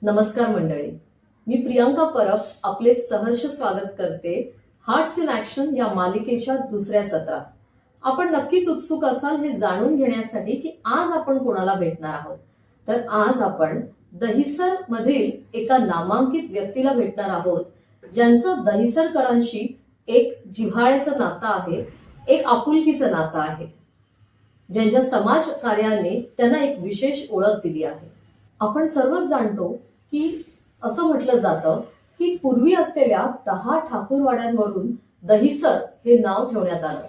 नमस्कार मंडळी, मी प्रियांका परब आपले सहर्ष स्वागत करते हार्ट्स इन ऍक्शन या मालिकेच्या दुसऱ्या सत्रात. आपण नक्कीच उत्सुक असाल हे जाणून घेण्यासाठी की आज आपण कोणाला भेटणार आहोत. तर आज आपण दहिसर मधील एका नामांकित व्यक्तीला भेटणार आहोत, ज्यांचं दहिसरकरांशी एक जिव्हाळ्याचं नातं आहे, एक आपुलकीचं नातं आहे, ज्यांच्या समाज कार्याने त्यांना एक विशेष ओळख दिली आहे. आपण सर्वच जाणतो की असं म्हटलं जातं की पूर्वी असलेल्या 10 ठाकूरवाड्यांवरून दहिसर हे नाव ठेवण्यात आलं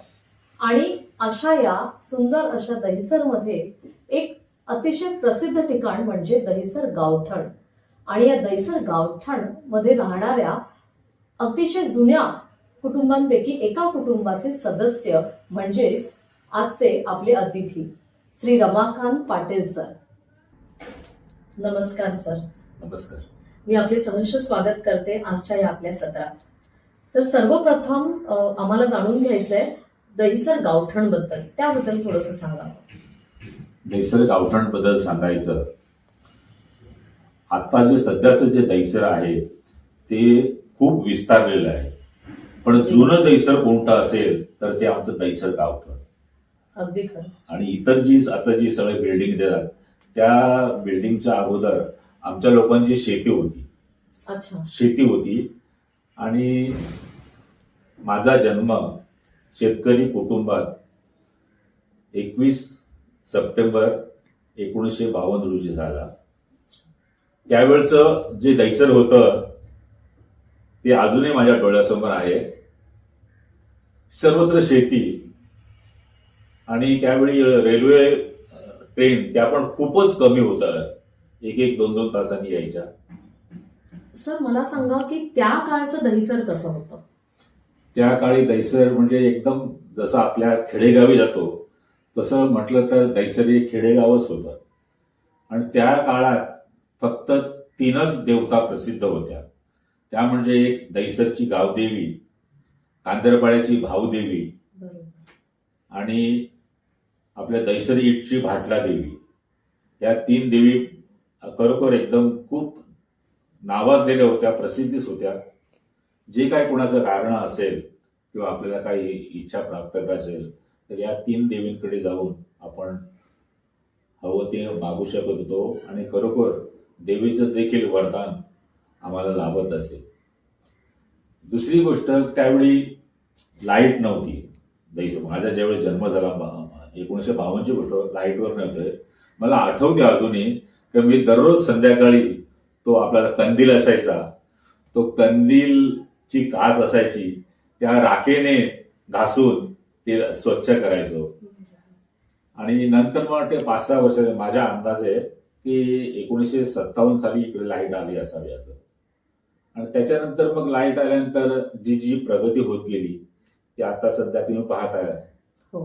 आणि अशा या सुंदर अशा दहिसरमध्ये एक अतिशय प्रसिद्ध ठिकाण म्हणजे दहिसर गावठण. आणि या दहिसर गावठण मध्ये राहणाऱ्या अतिशय जुन्या कुटुंबांपैकी एका कुटुंबाचे सदस्य म्हणजेच आजचे आपले अतिथी श्री रमाकांत पाटील सर. नमस्कार सर. नमस्कार. मी आपले सहर्ष स्वागत करते आजच्या या आपल्या सत्रात. तर सर्वप्रथम आम्हाला जाणून घ्यायचंय दहिसर गावठण बद्दल, त्याबद्दल थोडंसं सांगा. दहिसर गावठण बद्दल सांगायचं, आता जे सध्याचं जे दहिसर आहे ते खूप विस्तारलेलं आहे, पण जुनं दहिसर कोणतं असेल तर ते आमचं दहिसर गावठण. अगदी खरं. आणि इतर जी आता जी सगळे बिल्डिंग देतात त्या बिल्डिंगच्या अगोदर आमच्या लोकांची शेती होती. अच्छा. शेती होती आणि माझा जन्म शेतकरी कुटुंबात 21 सप्टेंबर 1952 रोजी झाला. त्यावेळचं जे दहिसर होतं ते अजूनही माझ्या डोळ्यासमोर आहे. सर्वत्र शेती आणि त्यावेळी रेल्वे ट्रेन त्या पण खूपच कमी होतं, एक एक दोन दोन तासांनी यायच्या. सर मला सांगा की त्या काळचं दहिसर कसं होतं. त्या काळी दहिसर म्हणजे एकदम जसं आपल्या खेडेगावी जातो तसं म्हटलं तर दहिसर हे खेडेगावच होतं. आणि त्या काळात फक्त 3च देवता प्रसिद्ध होत्या. त्या म्हणजे एक दहिसरची गावदेवी, कांदरपाड्याची भाऊदेवी आणि आपल्या दहिसर इटची भाटला देवी. या 3 देवी खरोखर एकदम खूप नावाजलेल्या होत्या, प्रसिद्धीच होत्या. जे काय कोणाचं कारण असेल किंवा आपल्याला काही इच्छा प्राप्त करायची असेल तर या 3 देवींकडे जाऊन आपण हवं ते मागू शकत होतो आणि खरोखर देवीचं देखील वरदान आम्हाला लाभत असे. दुसरी गोष्ट, त्यावेळी लाईट नव्हती. माझा ज्यावेळी जन्म झाला 1952ची गोष्ट, लाईटवर नव्हते. मला आठवते अजूनही की मी दररोज संध्याकाळी तो आपल्याला कंदील असायचा, तो कंदीलची काच असायची, त्या राखेने घासून ते स्वच्छ करायचो. आणि नंतर मग ते 5-6 वर्ष माझ्या अंदाजे की 1957 साली इकडे लाईट आली असावी असं. आणि त्याच्यानंतर मग लाईट आल्यानंतर जी जी प्रगती होत गेली ती आता सध्या तुम्ही पाहताय. हो,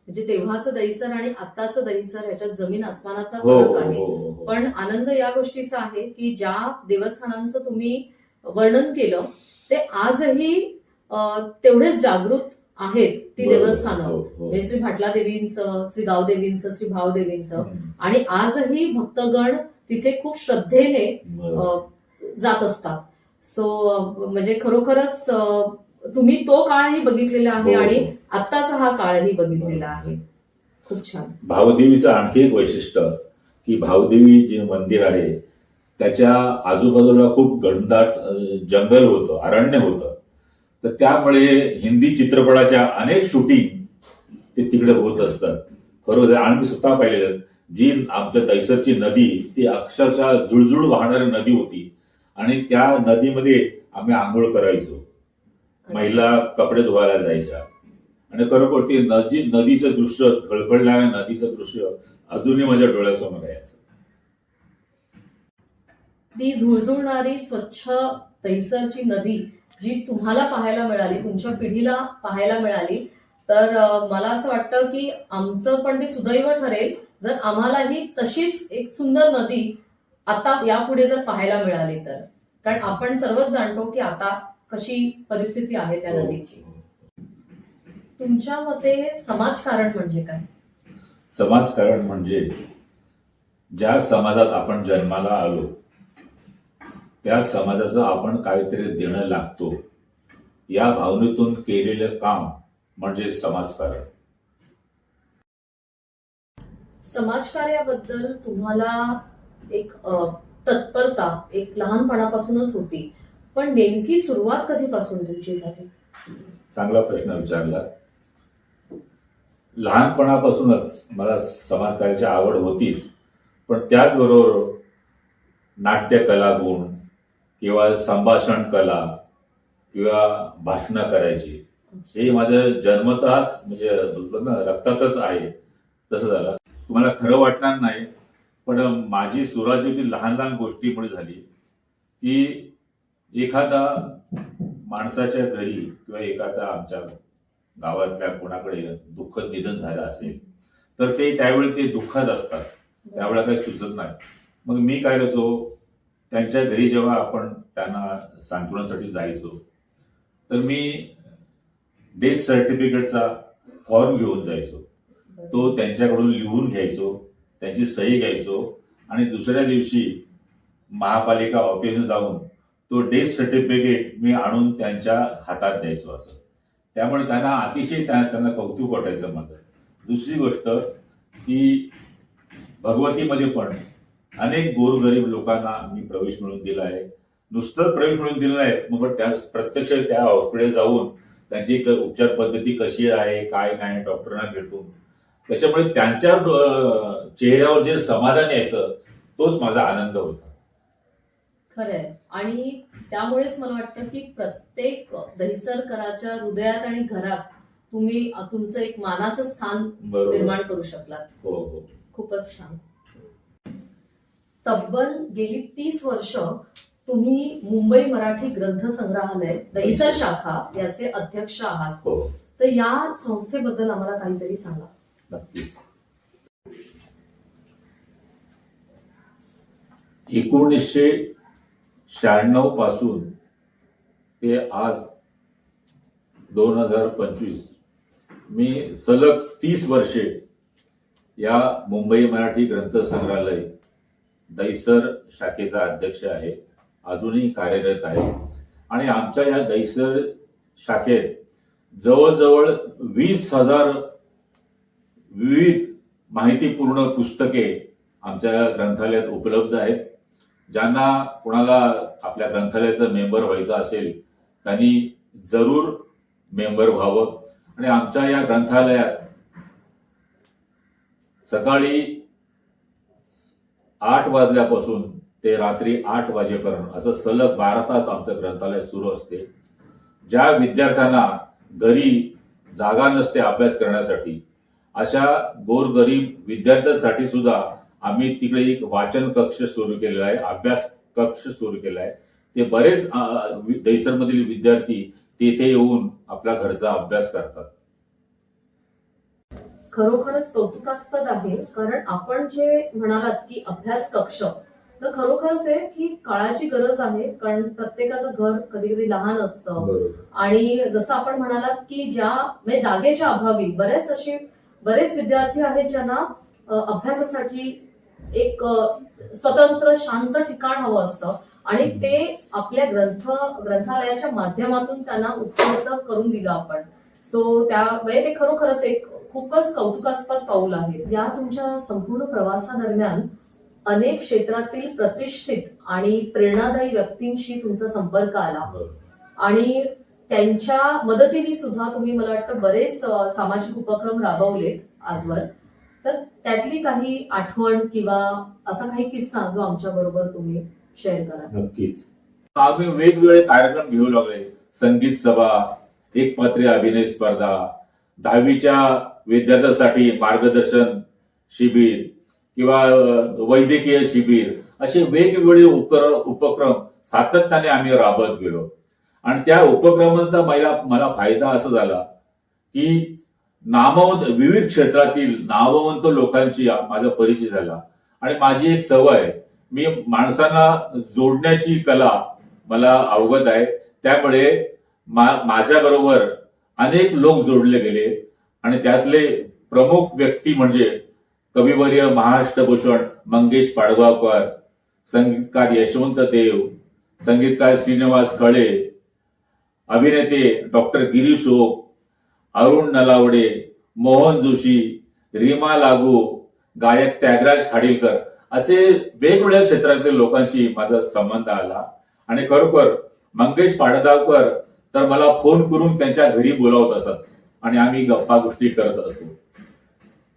म्हणजे तेव्हाचं दहिसर आणि आत्ताचं दहिसर ह्याच्यात जमीन आसमानाचा हो, फरक आहे. हो. पण आनंद या गोष्टीचा आहे की ज्या देवस्थानांचं तुम्ही वर्णन केलं ते आजही तेवढेच जागृत आहेत ती देवस्थानं. म्हणजे श्री भाटला देवींचं, श्री गावदेवींचं, श्री भावदेवींचं. आणि आजही भक्तगण तिथे खूप श्रद्धेने जात असतात. सो म्हणजे खरोखरच तुम्ही तो काळही बघितलेला आहे आणि आत्ताचा हा काळही बघितलेला आहे. खूप छान. भावदेवीचं आणखी एक वैशिष्ट्य की भावदेवी जे मंदिर आहे त्याच्या आजूबाजूला खूप घनदाट जंगल होतं, अरण्य होतं. तर त्यामुळे हिंदी चित्रपटाच्या अनेक शूटिंग ते तिकडे होत असतात. खरोखर आम्ही स्वतः पाहिलेलं, जी आमच्या दहिसरची नदी ती अक्षरशः जुळजुळ वाहणारी नदी होती आणि त्या नदीमध्ये आम्ही आंघोळ करायचो. महिला कपडे धुवायला जायच्या आणि खरोखर ते नदीचं दृश्य, खळखळणाऱ्या नदीचं दृश्य अजूनही माझ्या डोळ्यासमोर आहे. ती झुळझुळणारी स्वच्छ दहिसरची नदी जी तुम्हाला पाहायला मिळाली, तुमच्या पिढीला पाहायला मिळाली, तर मला असं वाटतं की आमचं पण ते सुदैव ठरेल जर आम्हालाही तशीच एक सुंदर नदी आता यापुढे जर पाहायला मिळाली तर. कारण आपण सर्वच जाणतो की आता कशी परिस्थिती आहे त्या नदीची. तुमच्या मते समाजकारण म्हणजे काय. समाजकारण म्हणजे ज्या समाजात आपण जन्माला आलो त्या समाजाचं आपण काहीतरी देणं लागतो, या भावनेतून केलेलं काम म्हणजे समाजकारण. समाजकार्याबद्दल तुम्हाला एक तत्परता एक लहानपणापासूनच होती, पण नेमकी सुरुवात कधीपासून तुमची झाली? चांगला प्रश्न विचारला. लहानपणापासूनच मला समाजकार्याची आवड होतीच, पण त्याचबरोबर नाट्यकला गुण किंवा संभाषण कला किंवा भाषणं करायची हे माझं जन्मतःच म्हणजे बोलतो ना रक्तातच आहे, तसं झालं. तुम्हाला खरं वाटणार नाही, पण माझी सुरुवात जी होती लहान लहान गोष्टीमुळे झाली की एखादा माणसाच्या घरी किंवा एखादा आमच्या गावातल्या कोणाकडे दुःखद निधन झालं असेल तर ते त्यावेळी ते दुःखात असतात, त्यावेळेला काही सुचत नाही. मग मी काय करायचो, त्यांच्या घरी जेव्हा आपण त्यांना सांत्वनासाठी जायचो तर मी डेथ सर्टिफिकेटचा फॉर्म घेऊन जायचो, तो त्यांच्याकडून लिहून घ्यायचो, त्यांची सही घ्यायचो आणि दुसऱ्या दिवशी महापालिका ऑफिसला जाऊन तो डेथ सर्टिफिकेट मी आणून त्यांच्या हातात द्यायचो. असं त्यामुळे त्यांना अतिशय त्यांना कौतुक वाटायचं माझं. दुसरी गोष्ट की भगवतीमध्ये पण अनेक गोरगरीब लोकांना मी प्रवेश मिळवून दिला आहे. नुसतं प्रवेश मिळवून दिलं नाही, मग त्या प्रत्यक्ष त्या हॉस्पिटल जाऊन त्यांची उपचार पद्धती कशी आहे काय नाही डॉक्टरांना भेटून त्याच्यामुळे त्यांच्या चेहऱ्यावर जे समाधान यायचं तोच माझा आनंद होता. खरंय. आणि त्यामुळेच मला वाटतं की प्रत्येक दहिसरकराच्या हृदयात आणि घरात तुम्ही तुमचं एक मानाचं स्थान निर्माण करू शकलात. हो हो, खूपच छान. तब्बल गेली 30 वर्ष तुम्ही मुंबई मराठी ग्रंथ संग्रहालय दहिसर शाखा याचे अध्यक्ष आहात. हो. तर या संस्थेबद्दल आम्हाला काहीतरी सांगा. नक्कीच. 1996 पासून ते आज 2025 मी सलग 30 वर्षे या मुंबई मराठी ग्रंथ संग्रहालय दहिसर शाखेचा अध्यक्ष आहे, अजूनही कार्यरत आहे. आणि आमच्या या दहिसर शाखेत जवळजवळ 20,000 विविध माहितीपूर्ण पुस्तके आमच्या ग्रंथालयात उपलब्ध आहेत. ज्यांना कोणाला आपल्या ग्रंथालयाचं मेंबर व्हायचं असेल त्यांनी जरूर मेंबर व्हावं. आणि आमच्या या ग्रंथालयात सकाळी 8 वाजल्यापासून ते रात्री 8 वाजेपर्यंत असं सलग 12 तास आमचं ग्रंथालय सुरू असते. ज्या विद्यार्थ्यांना घरी जागा नसते अभ्यास करण्यासाठी अशा गोरगरीब विद्यार्थ्यांसाठी सुद्धा आम्ही तिकडे एक वाचन कक्ष सुरू केलेला आहे, अभ्यास कक्ष सुरू केला आहे. ते बरेच दहिसरमधील विद्यार्थी तेथे येऊन आपल्या घरचा अभ्यास करतात. खरोखरच कौतुकास्पद आहे. कारण आपण जे म्हणालात की अभ्यास कक्ष, तर खरोखरच आहे की काळाची गरज आहे. कारण प्रत्येकाचं घर कधी कधी लहान असतं आणि जसं आपण म्हणालात की ज्या म्हणजे जागेच्या अभावी बरेच विद्यार्थी आहेत ज्यांना अभ्यासासाठी एक स्वतंत्र शांत ठिकाण हवं असतं आणि ते आपल्या ग्रंथालयाच्या माध्यमातून त्यांना उपलब्ध करून दिलं आपण. सो त्यामुळे ते खरोखरच एक खूपच कौतुकास्पद पाऊल आहे. या तुमच्या संपूर्ण प्रवासादरम्यान अनेक क्षेत्रातील प्रतिष्ठित आणि प्रेरणादायी व्यक्तींशी तुमचा संपर्क आला आणि त्यांच्या मदतीने सुद्धा तुम्ही मला वाटतं बरेच सामाजिक उपक्रम राबवलेत आजवर. तर त्यातली काही आठवण किंवा असा काही किस्सा जो आमच्या बरोबर तुम्ही शेअर करा. नक्कीच. आम्ही वेगवेगळे कार्यक्रम घेऊ लागले. संगीत सभा, एकपात्री अभिनय स्पर्धा, 10वीच्या विद्यार्थ्यांसाठी मार्गदर्शन शिबिर किंवा वैद्यकीय शिबिर असे वेगवेगळे उपक्रम सातत्याने आम्ही राबवत गेलो. आणि त्या उपक्रमांचा मला फायदा असा झाला की विविध क्षेत्रातील नामवंत लोकांशी माझा परिचय झाला. आणि माझी एक सवय, मी माणसांना जोडण्याची कला मला अवगत आहे. त्यामुळे माझ्याबरोबर अनेक लोक जोडले गेले आणि त्यातले प्रमुख व्यक्ती म्हणजे कविवर्य महाराष्ट्रभूषण मंगेश पाडगावकर, संगीतकार यशवंत देव, संगीतकार श्रीनिवास कळे, अभिनेते डॉक्टर गिरीश ओक, अरुण नलावडे, मोहन जोशी, रीमा लागू, गायक त्यागराज खाडीलकर असे वेगवेगळ्या क्षेत्रातील लोकांशी माझा संबंध आला. आणि खरोखर मंगेश पाडगावकर तर मला फोन करून त्यांच्या घरी बोलावत असत आणि आम्ही गप्पा गोष्टी करत असतो.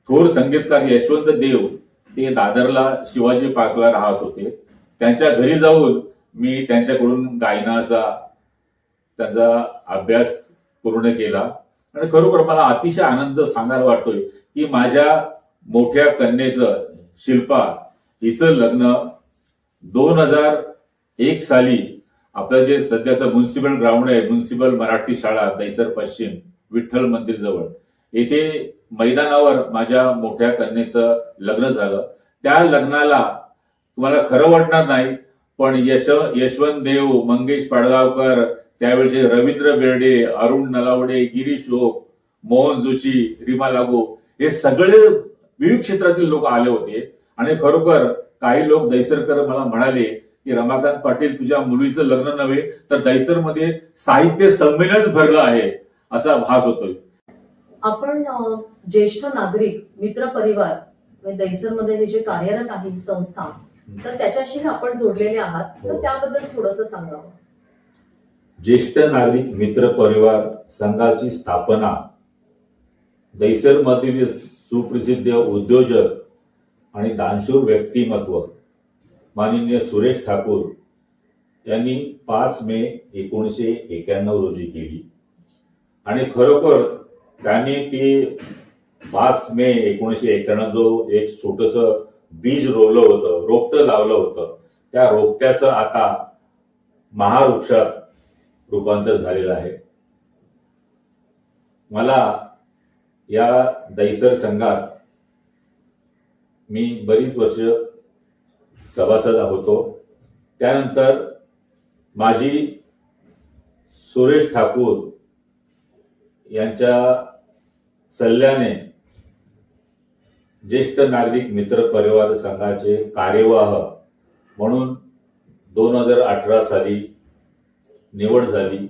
थोर संगीतकार यशवंत देव ते दादरला शिवाजी पार्कला राहत होते. त्यांच्या घरी जाऊन मी त्यांच्याकडून गायनाचा त्यांचा अभ्यास पूर्ण केला. आणि खरोखर मला अतिशय आनंद सांगायला वाटतोय की माझ्या मोठ्या कन्येचं शिल्पा हिचं लग्न 2001 साली आपलं जे सध्याचं म्युन्सिपल ग्राउंड आहे, म्युन्सिपल मराठी शाळा दैसर पश्चिम विठ्ठल मंदिर जवळ, येथे मैदानावर माझ्या मोठ्या कन्येचं लग्न झालं. त्या लग्नाला तुम्हाला खरं वाटणार नाही, पण यशवंत देव, मंगेश पाडगावकर, त्यावेळचे रवींद्र बेर्डे, अरुण नलावडे, गिरीश ओक, मोहन जोशी, रीमा लागू हे सगळे विविध क्षेत्रातील लोक आले होते. आणि खरोखर काही लोक दैसरकर मला म्हणाले की रमाकांत पाटील, तुझ्या मुलीचं लग्न नव्हे तर दैसरमध्ये साहित्य संमेलनच भरलं आहे असा भास होतोय. आपण ज्येष्ठ नागरिक मित्र परिवार दैसरमध्ये हे जे कार्यरत आहे ही संस्था, तर त्याच्याशी आपण जोडलेले आहात, तर त्याबद्दल थोडंसं सांगावं. ज्येष्ठ नागरिक मित्र परिवार संघाची स्थापना दैसरमधील सुप्रसिद्ध उद्योजक आणि दानशूर व्यक्तिमत्व माननीय सुरेश ठाकूर यांनी 5 मे 1991 रोजी केली. आणि खरोखर त्यांनी ती 5 मे 1991 जो एक छोटस बीज रोवलं होतं, रोपटं लावलं होतं, त्या रोपट्याचं आता महावृक्षात रूपांतर झालेलं आहे. मला या दैसर संघात मी बरीच वर्ष सभासद होतो. त्यानंतर माझी सुरेश ठाकूर यांच्या सल्ल्याने ज्येष्ठ नागरिक मित्र परिवार संघाचे कार्यवाह म्हणून 2018 साली निवड झाली.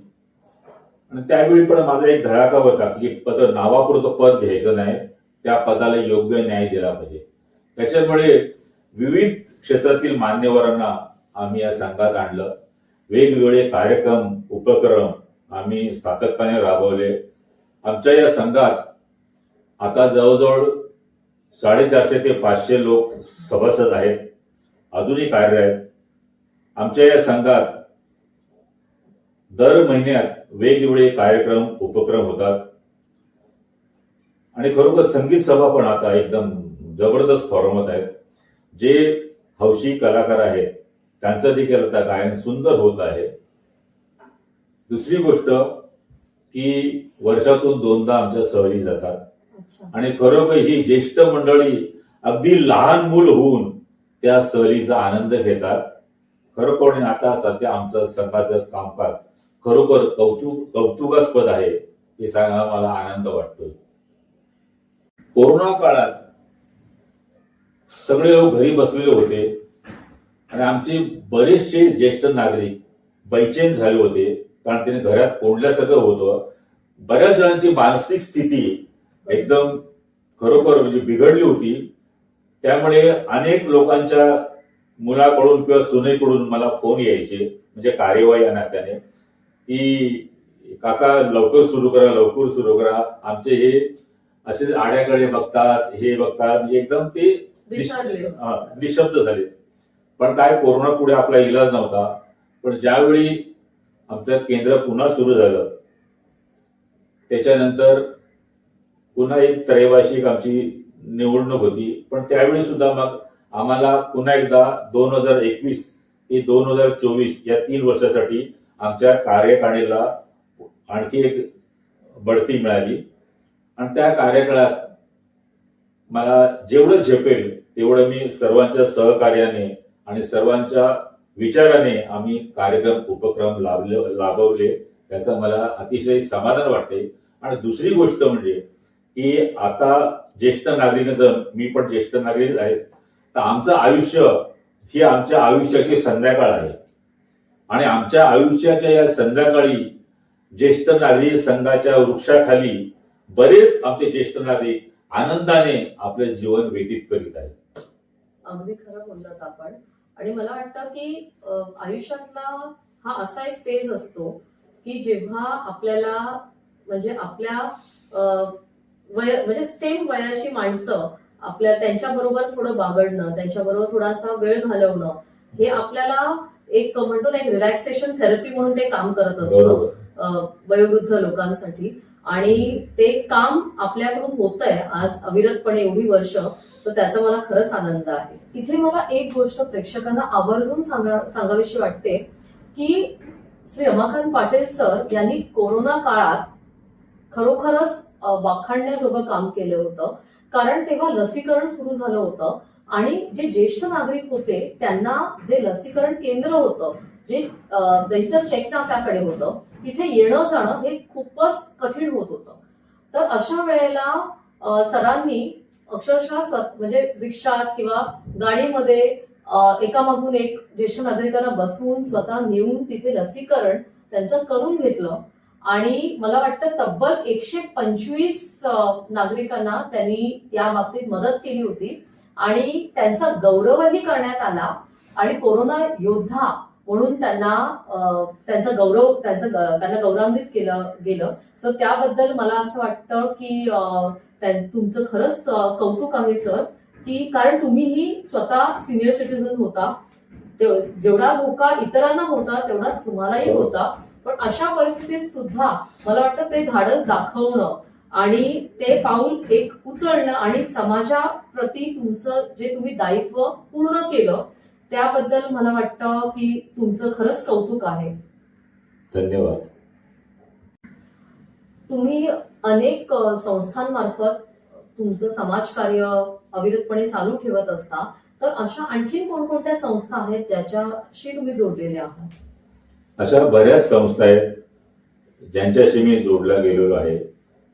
आणि त्यावेळी पण माझा एक धडाका होता की नावापुरतं पद घ्यायचं नाही, त्या पदाला योग्य न्याय दिला पाहिजे. त्याच्यामुळे विविध क्षेत्रातील मान्यवरांना आम्ही या संघात आणलं. वेगवेगळे कार्यक्रम उपक्रम आम्ही सातत्याने राबवले. आमच्या या संघात आता जवळजवळ 450 ते 500 लोक सभासद आहेत, अजूनही कार्य आहेत. आमच्या या संघात दर महिन्यात वेगवेगळे कार्यक्रम उपक्रम होतात. आणि खरोखर संगीत सभा पण आता एकदम जबरदस्त फॉर्मात आहेत. जे हौशी कलाकार आहेत त्यांचं देखील आता गायन सुंदर होत आहे. दुसरी गोष्ट की वर्षातून 2दा आमच्या सहली जातात. आणि खरोखर ही ज्येष्ठ मंडळी अगदी लहान मूल होऊन त्या सहलीचा आनंद घेतात. खरोखर आता सध्या आमचं संघाचं कामकाज खरोखर कौतुकास्पद आहे हे सांगायला मला आनंद वाटतोय. कोरोना काळात सगळे लोक घरी बसलेले होते आणि आमचे बरेचसे ज्येष्ठ नागरिक बैचेन झाले होते, कारण त्याने घरात कोंडल्यासारखं होतं. बऱ्याच जणांची मानसिक स्थिती एकदम खरोखर म्हणजे बिघडली होती. त्यामुळे अनेक लोकांच्या मुलाकडून किंवा सुनेकडून मला फोन यायचे, म्हणजे कार्यवाही या नात्याने, की काका लवकर सुरू करा, लवकर सुरू करा. आमचे हे असे आड्याकडे बघतात, हे बघतात, म्हणजे एकदम ते निशब्द झाले. पण काय, कोरोना पुढे आपला इलाज नव्हता. पण ज्यावेळी आमचं केंद्र पुन्हा सुरू झालं त्याच्यानंतर पुन्हा एक त्रैवार्षिक आमची निवडणूक होती. पण त्यावेळी सुद्धा मग आम्हाला पुन्हा एकदा 2021 ते 2024 या 3 वर्षासाठी आमच्या कार्यकारिणीला आणखी एक बढती मिळाली. आणि त्या कार्यकाळात मला जेवढं झेपेल तेवढं मी सर्वांच्या सहकार्याने आणि सर्वांच्या विचाराने आम्ही कार्यक्रम उपक्रम लाभवले. त्याचं मला अतिशय समाधान वाटते. आणि दुसरी गोष्ट म्हणजे की आता ज्येष्ठ नागरिकांचं, मी पण ज्येष्ठ नागरिक आहे, तर आमचं आयुष्य ही आमच्या आयुष्याची संध्याकाळ आहे. आणि आमच्या आयुष्याच्या या संध्याकाळी ज्येष्ठ नागरिक संघाच्या वृक्षाखाली बरेच आमचे ज्येष्ठ नागरिक आनंदाने आपलं जीवन व्यतीत करीत आहेत. अगदी खरं बोललात आपण. आणि मला वाटतं की आयुष्यातला हा असा एक फेज असतो की जेव्हा आपल्याला म्हणजे आपल्या म्हणजे सेम वयाची माणसं आपल्या त्यांच्याबरोबर थोडं बागडणं, त्यांच्याबरोबर थोडासा वेळ घालवणं, हे आपल्याला एक म्हणतो ना, एक रिलॅक्सेशन थेरपी म्हणून ते काम करत असतं वयोवृद्ध लोकांसाठी. आणि ते काम आपल्याकडून होतंय आज अविरतपणे एवढी वर्ष, तर त्याचा मला खरंच आनंद आहे. इथे मला एक गोष्ट प्रेक्षकांना आवर्जून सांगावीशी वाटते की श्री रमाकांत पाटील सर यांनी कोरोना काळात खरोखरच वाखाणण्याजोगं काम केलं होतं. कारण तेव्हा लसीकरण सुरू झालं होतं आणि जे ज्येष्ठ नागरिक होते त्यांना जे लसीकरण केंद्र होतं, जे दैसर चेक नाक्याकडे होतं, तिथे येणं जाणं हे खूपच कठीण होत होतं. तर अशा वेळेला सरांनी अक्षरशः म्हणजे रिक्षात किंवा गाडीमध्ये एकामागून एक ज्येष्ठ नागरिकांना बसवून स्वतः नेऊन तिथे लसीकरण त्यांचं करून घेतलं. आणि मला वाटतं तब्बल 125 नागरिकांना त्यांनी या बाबतीत मदत केली होती आणि त्यांचा गौरवही करण्यात आला. आणि कोरोना योद्धा म्हणून त्यांना त्यांना गौरवान्वित केलं गेलं. सो त्याबद्दल मला असं वाटतं की तुमचं खरंच कौतुक आहे सर, की कारण तुम्हीही स्वतः सिनियर सिटीजन होता. जेवढा धोका इतरांना होता तेवढाच तुम्हालाही होता. पण अशा परिस्थितीत सुद्धा मला वाटतं ते धाडस दाखवणं आणि ते पाऊल एक उचलणं आणि समाजाप्रती तुमचं जे तुम्ही दायित्व पूर्ण केलं त्याबद्दल मला वाटतं की तुमचं खरंच कौतुक आहे. धन्यवाद. तुम्ही अनेक संस्थांमार्फत तुमचं समाजकार्य अविरतपणे चालू ठेवत असता. तर अशा आणखीन कोणकोणत्या संस्था आहेत ज्याच्याशी तुम्ही जोडलेले आहात? अशा बऱ्याच संस्था आहेत ज्यांच्याशी मी जोडला गेलेलो आहे.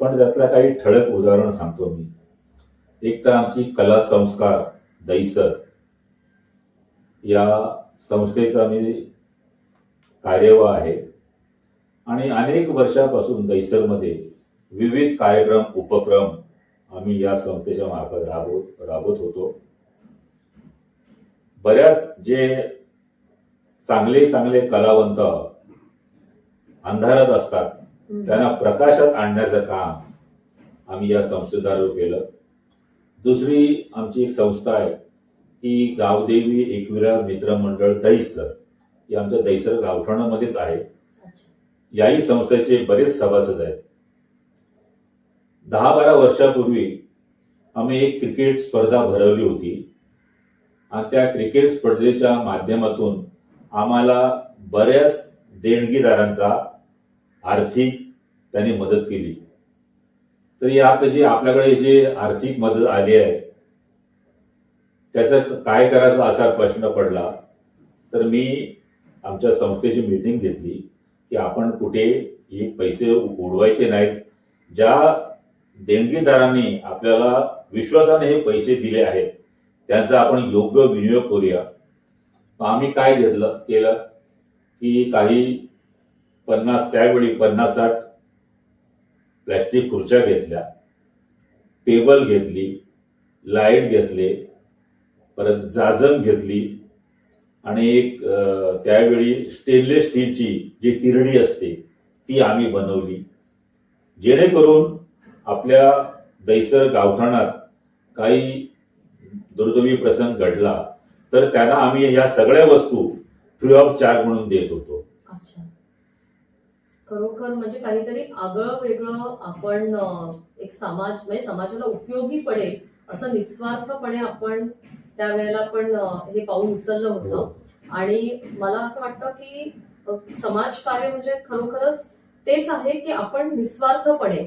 पण त्यातला काही ठळक उदाहरण सांगतो मी. एक तर आमची कला संस्कार दैसर या संस्थेचा मी कार्यवाह आहे आणि अनेक वर्षापासून दैसरमध्ये विविध कार्यक्रम उपक्रम आम्ही या संस्थेच्या मार्फत राबवत होतो. बऱ्याच जे चांगले कलावंत अंधारात असतात त्यांना प्रकाशात आणण्याचं काम आम्ही या संस्थेद्वारे केलं. दुसरी आमची एक संस्था आहे की गावदेवी एकविरा मित्रमंडळ दैसर, ही आमच्या दैसर गावठाणामध्येच आहे. याही संस्थेचे बरेच सभासद आहेत. 10-12 वर्षापूर्वी आम्ही एक क्रिकेट स्पर्धा भरवली होती आणि त्या क्रिकेट स्पर्धेच्या माध्यमातून आम्हाला बऱ्याच देणगीदारांचा आर्थिक त्यांनी मदत केली. तर यात जी आपल्याकडे जे आर्थिक मदत आली आहे त्याचं काय करायचं असा प्रश्न पडला. तर मी आमच्या संस्थेची मीटिंग घेतली की आपण कुठे हे पैसे उडवायचे नाहीत. ज्या देणगीदारांनी आपल्याला विश्वासाने हे पैसे दिले आहेत त्यांचा आपण योग्य विनियोग करूया. आम्ही काय केलं की काही 50-60 प्लॅस्टिक खुर्च्या घेतल्या, टेबल घेतली, लाईट घेतले, परत जाजम घेतली आणि एक त्यावेळी स्टेनलेस स्टीलची जी तिरडी असते ती आम्ही बनवली. जेणेकरून आपल्या दैसर गावठाणात काही दुर्दैवी प्रसंग घडला तर त्यांना आम्ही या सगळ्या वस्तू फ्री ऑफ चार्ज म्हणून देत होतो. अच्छा, खरोखर म्हणजे काहीतरी आगळं वेगळं आपण एक म्हणजे समाजाला उपयोगी पडेल असं निस्वार्थपणे आपण त्यावेळेला पण हे पाऊल उचललं होतं. आणि मला असं वाटतं की समाजकार्य म्हणजे खरोखरच तेच आहे की आपण निस्वार्थपणे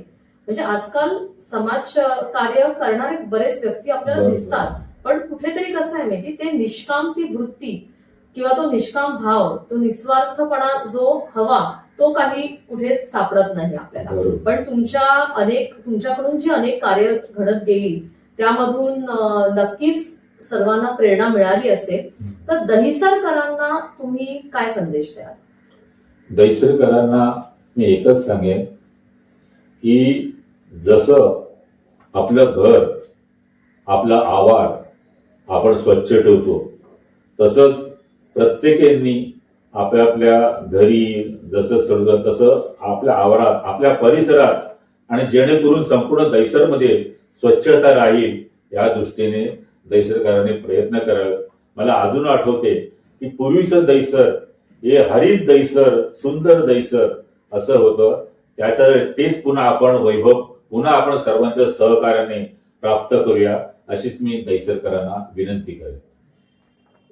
म्हणजे आजकाल समाज कार्य करणारे बरेच व्यक्ती आपल्याला दिसतात, पण कुठेतरी कसं आहे माहिती, ते निष्काम ती वृत्ती किंवा तो निष्काम भाव, तो निस्वार्थपणा जो हवा तो काही कुठे सापडत नाही आपल्याला. पण तुमच्याकडून जी अनेक कार्य घडत गेली त्यामधून नक्कीच सर्वांना प्रेरणा मिळाली असेल, तर दहिसरकरांना तुम्ही काय संदेश द्याल? दहिसरकरांना मी एकच सांगेन की जसं आपलं घर, आपला आवार आपण स्वच्छ ठेवतो, तसंच प्रत्येकाने आपल्या आपल्या घरी जसं चढलं तसं आपल्या आवारात, आपल्या परिसरात, आणि जेणेकरून संपूर्ण दहिसरमध्ये स्वच्छता राहील या दृष्टीने दहिसरकरांनी प्रयत्न करावे. मला अजून आठवते की पूर्वीचं दहिसर हे हरित दहिसर, सुंदर दहिसर असं होतं. त्यासाठी तेच पुन्हा आपण वैभव पुन्हा आपण सर्वांच्या सहकार्याने प्राप्त करूया अशीच मी दहिसरकरांना विनंती करेन.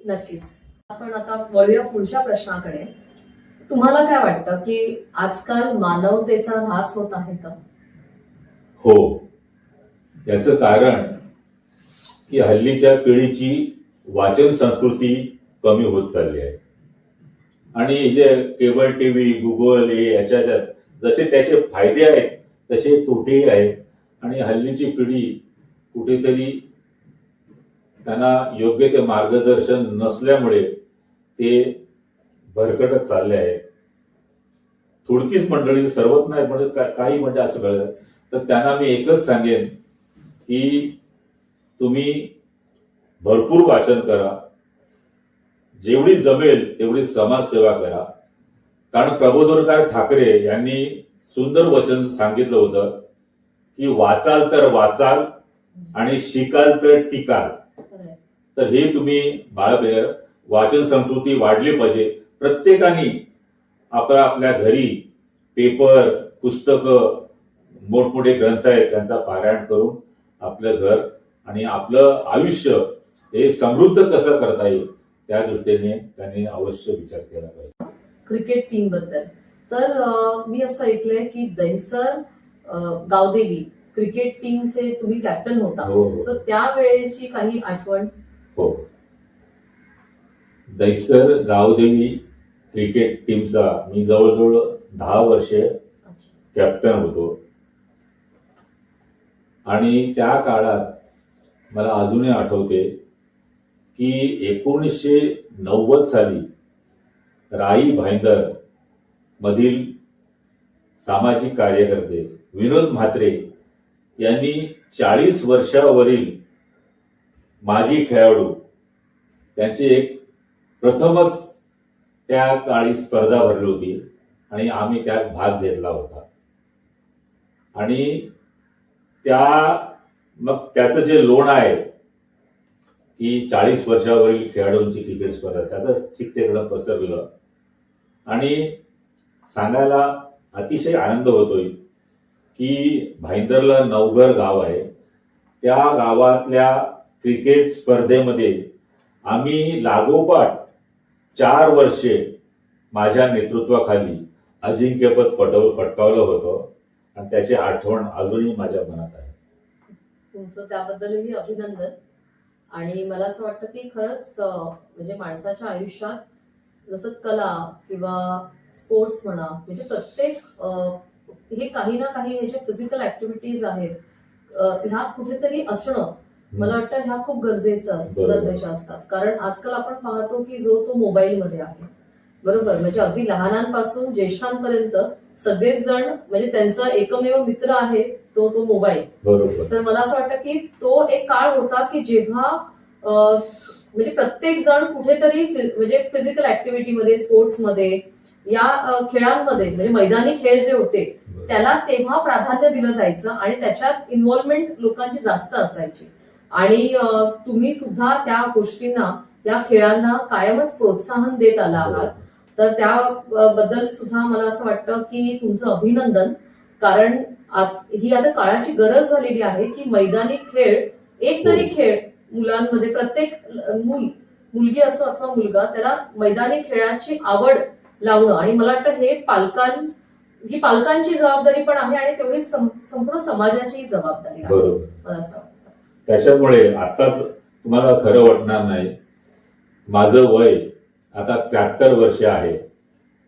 नक्कीच. आपण आता वळूया पुढच्या प्रश्नाकडे. तुम्हाला काय वाटतं की आजकाल मानवतेचा ऱ्हास होत आहे का? हो, याचं कारण की हल्लीच्या पिढीची वाचन संस्कृती कमी होत चालली आहे. आणि जे केबल टीव्ही, गुगल हे याच्यात जसे त्याचे फायदे आहेत तसे तोटेही आहेत. आणि हल्लीची पिढी कुठेतरी त्यांना योग्य ते मार्गदर्शन नसल्यामुळे ते भरकटत चालले आहेत. थोडकीच मंडळी, सर्वच नाही म्हणजे काही म्हणजे असं कळलं तर त्यांना मी एकच सांगेन की तुम्ही भरपूर वाचन करा, जेवढी जमेल तेवढी समाजसेवा करा. कारण प्रबोधनकार ठाकरे यांनी सुंदर वचन सांगितलं होतं की वाचाल तर वाचाल आणि शिकाल तर टिकाल. तर हे तुम्ही बाळगले. वाचन संस्कृती वाढली पाहिजे. प्रत्येकाने आपल्या घरी पेपर, पुस्तकं, मोठमोठे ग्रंथ आहेत त्यांचा पारायण करून आपलं घर आणि आपलं आयुष्य हे समृद्ध कसं करता येईल त्या दृष्टीने त्यांनी अवश्य विचार केला पाहिजे. क्रिकेट टीम बद्दल तर मी असं ऐकलंय की दहिसर गावदेवी क्रिकेट टीमचे तुम्ही कॅप्टन होता. हो, हो. सो त्यावेळेची काही आठवण? हो, दहिसर गावदेवी क्रिकेट टीमचा मी जवळजवळ 10 वर्षे कॅप्टन होतो. आणि त्या काळात मला अजूनही आठवते की 1990 साली राई भाईंदर मधील सामाजिक कार्यकर्ते विनोद म्हात्रे यांनी 40 वर्षावरील माजी खेळाडू त्यांची एक प्रथमच त्या काळी स्पर्धा भरली होती आणि आम्ही त्यात भाग घेतला होता. आणि मग त्याचं जे लोण आहे की 40 वर्षावरील खेळाडूंची क्रिकेट स्पर्धा त्याचं ठिकठिकाणं पसरलं. आणि सांगायला अतिशय आनंद होतोय की भाईंदरला नवघर गाव आहे, त्या गावातल्या क्रिकेट स्पर्धेमध्ये आम्ही लागोपाठ 4 वर्षे माझ्या नेतृत्वाखाली अजिंक्यपद पटकावलं होतं. आणि त्याची आठवण अजूनही माझ्या मनात आहे. तुमचं त्याबद्दलही अभिनंदन. आणि मला असं वाटतं की खरंच म्हणजे माणसाच्या आयुष्यात जसं कला किंवा स्पोर्ट्स म्हणा, म्हणजे प्रत्येक हे काही ना काही हे जे फिजिकल ऍक्टिव्हिटीज आहेत ह्या कुठेतरी असणं मला वाटतं ह्या खूप गरजेच्या असतात. कारण आजकाल आपण पाहतो की जो तो मोबाईलमध्ये आहे, बरोबर, म्हणजे अगदी लहानांपासून ज्येष्ठांपर्यंत सगळेच जण म्हणजे त्यांचा एकमेव मित्र आहे तो मोबाईल. बरोबर. तर मला असं वाटतं की तो एक काळ होता की जेव्हा म्हणजे प्रत्येक जण कुठेतरी म्हणजे फिजिकल ऍक्टिव्हिटीमध्ये, स्पोर्ट्समध्ये, या खेळांमध्ये म्हणजे मैदानी खेळ जे होते त्याला तेव्हा प्राधान्य दिलं जायचं आणि त्याच्यात इन्व्हॉल्वमेंट लोकांची जास्त असायची. आणि तुम्ही सुद्धा त्या गोष्टींना, त्या खेळांना कायमच प्रोत्साहन देत आला आहात. तर त्याबद्दल सुद्धा मला असं वाटतं की तुमचं अभिनंदन. कारण आज ही आता काळाची गरज झालेली आहे की मैदानी खेळ, एक तरी खेळ मुलांमध्ये, प्रत्येक मुलगी असो अथवा मुलगा, त्याला मैदानी खेळाची आवड लावणं. आणि मला वाटतं हे ही पालकांची जबाबदारी पण आहे आणि तेवढी संपूर्ण समाजाची जबाबदारी आहे. बरोबर. मला असं वाटतं. त्याच्यामुळे आताच तुम्हाला खरं वाटणार नाही, माझं वय आता 73 वर्ष आहे.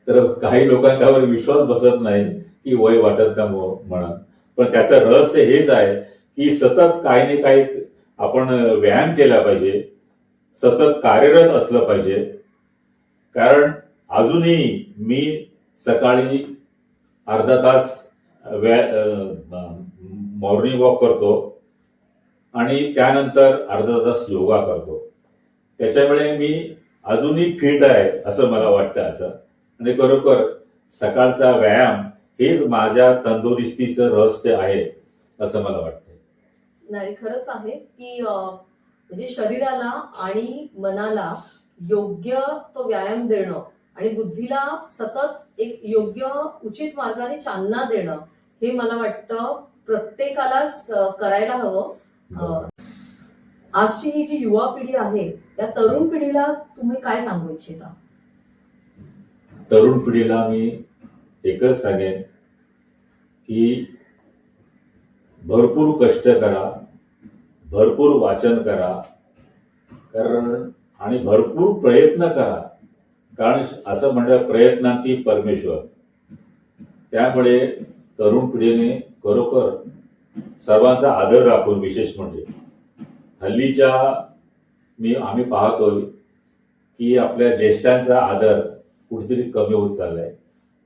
तर काही लोकांच्यावर विश्वास बसत नाही की वय वाटत ना म्हणून. पण त्याचं रहस्य हेच आहे की सतत काही ना काही आपण व्यायाम केला पाहिजे, सतत कार्यरत असलं पाहिजे. कारण अजूनही मी सकाळी अर्धा तास मॉर्निंग वॉक करतो आणि त्यानंतर अर्धा तास योगा करतो. त्याच्यामुळे मी अजूनही फिट आहे असं मला वाटतं. असं आणि खरोखर सकाळचा व्यायाम हेच माझ्या तंदुरुस्तीचं रहस्य आहे असं मला वाटतं. नाही, खरंच आहे की म्हणजे शरीराला आणि मनाला योग्य तो व्यायाम देणं आणि बुद्धीला सतत एक योग्य उचित मार्गाने चालना देणं हे मला वाटतं प्रत्येकालाच करायला हवं. आजची ही जी युवा पिढी आहे या तरुण पिढीला तुम्ही काय सांगू इच्छिता? तरुण पिढीला मी एकच सांगेन की भरपूर कष्ट करा, भरपूर वाचन करा, आणि भरपूर प्रयत्न करा. कारण असं म्हणतात प्रयत्नांती परमेश्वर. त्यामुळे तरुण पिढीने खरोखर सर्वांचा आदर राखून, विशेष म्हणजे हल्लीच्या आम्ही पाहतोय की आपल्या ज्येष्ठांचा आदर कुठेतरी कमी होत चाललाय.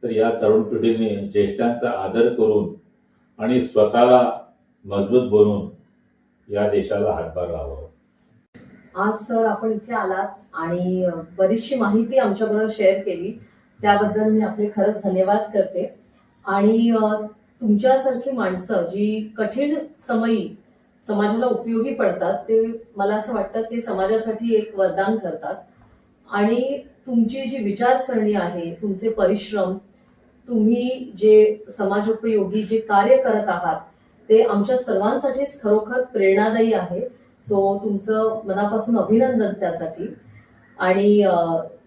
तर या तरुण पिढीने ज्येष्ठांचा आदर करून आणि स्वतःला मजबूत बनवून या देशाला हातभार लावावा. आज सर आपण इथे आलात आणि बरीचशी माहिती आमच्याबरोबर शेअर केली, त्याबद्दल मी आपले खरंच धन्यवाद करते. आणि तुमच्यासारखी माणसं जी कठीण समयी समाजाला उपयोगी पडतात ते मला असं वाटतं ते समाजासाठी एक वरदान करतात. आणि तुमची जी विचारसरणी आहे, तुमचे परिश्रम, तुम्ही जे समाजोपयोगी जे कार्य करत आहात ते आमच्या सर्वांसाठीच खरोखर प्रेरणादायी आहे. सो तुमचं मनापासून अभिनंदन त्यासाठी. आणि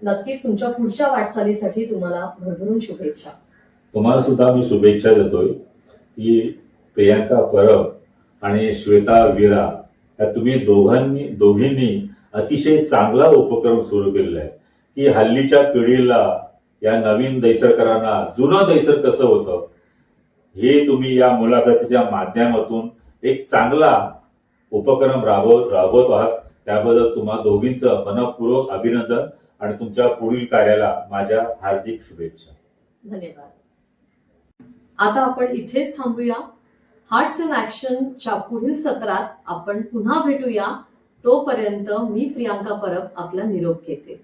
नक्कीच तुमच्या पुढच्या वाटचालीसाठी तुम्हाला भरभरून शुभेच्छा. तुम्हाला सुद्धा मी शुभेच्छा देतोय की प्रियांका परब आणि श्वेता विरा या तुम्ही दोघींनी अतिशय चांगला उपक्रम सुरू केलेला आहे की हल्लीच्या पिढीला, या नवीन दैसरकरांना जुनं दैसर कसं होतं हे तुम्ही या मुलाखतीच्या माध्यमातून एक चांगला उपक्रम राबवत आहात. त्याबद्दल तुम्हा दोघींचं मनपूर्वक अभिनंदन आणि तुमच्या पुढील कार्याला माझ्या हार्दिक शुभेच्छा. धन्यवाद. आता आपण इथेच थांबूया. हार्ट्स इन ऍक्शनच्या पुढील सत्रात आपण पुन्हा भेटूया. तोपर्यंत मी प्रियांका परब आपला निरोप घेते.